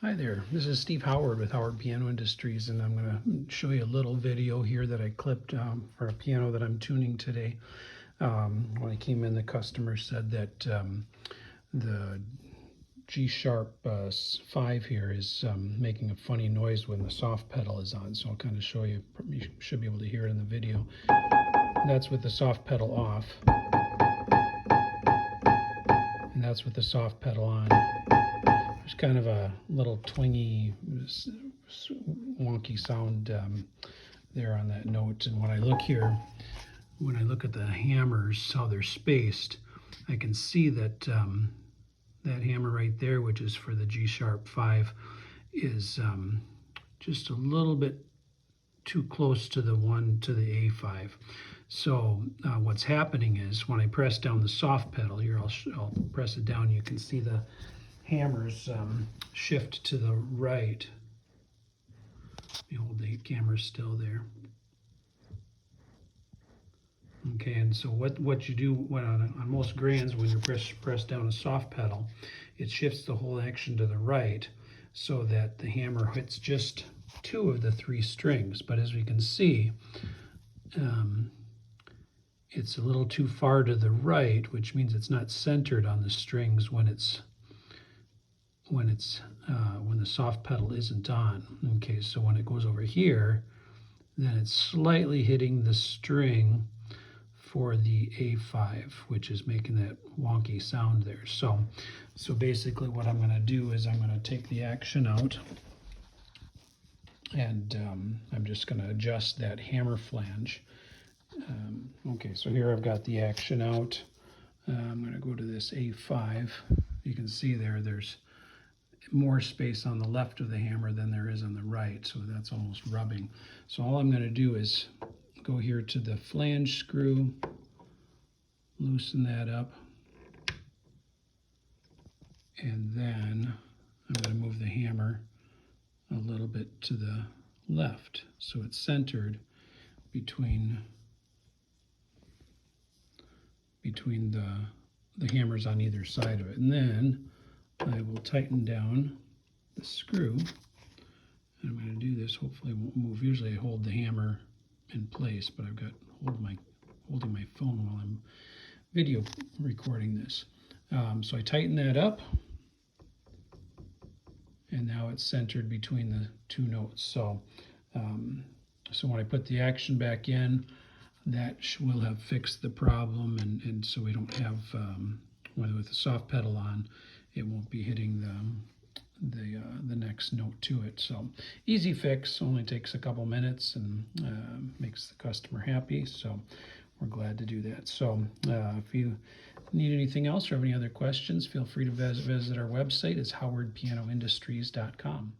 Hi there, this is Steve Howard with Howard Piano Industries, and I'm going to show you a little video here that I clipped for a piano that I'm tuning today. When I came in, the customer said that the G sharp 5 here is making a funny noise when the soft pedal is on, so I'll kind of show you. You should be able to hear it in the video. That's with the soft pedal off, and that's with the soft pedal on. There's kind of a little twingy, wonky sound there on that note. And when I look here, when I look at the hammers, how they're spaced, I can see that that hammer right there, which is for the G sharp 5, is just a little bit too close to the the A5. So what's happening is when I press down the soft pedal here, I'll press it down. You can see the hammers shift to the right. Let me hold the camera still there. Okay, and so what you do on most grands, when you press down a soft pedal, it shifts the whole action to the right so that the hammer hits just 2 of the 3 strings. But as we can see, it's a little too far to the right, which means it's not centered on the strings when the soft pedal isn't on. Okay, so when it goes over here, then it's slightly hitting the string for the A5, which is making that wonky sound there. So basically what I'm going to do is I'm going to take the action out, and I'm just going to adjust that hammer flange. Okay, so here I've got the action out. I'm going to go to this A5. You can see there's more space on the left of the hammer than there is on the right, so that's almost rubbing. So all I'm going to do is go here to the flange screw, loosen that up, and then I'm going to move the hammer a little bit to the left so it's centered between the hammers on either side of it. And then I will tighten down the screw, and I'm going to do this. Hopefully it won't move. Usually I hold the hammer in place, but I've got holding my phone while I'm video recording this. So I tighten that up, and now it's centered between the 2 notes. So when I put the action back in, that will have fixed the problem, and so we don't have, with the soft pedal on, it won't be hitting the next note to it. So easy fix, only takes a couple minutes, and makes the customer happy. So we're glad to do that. So if you need anything else or have any other questions, feel free to visit our website. It's howardpianoindustries.com.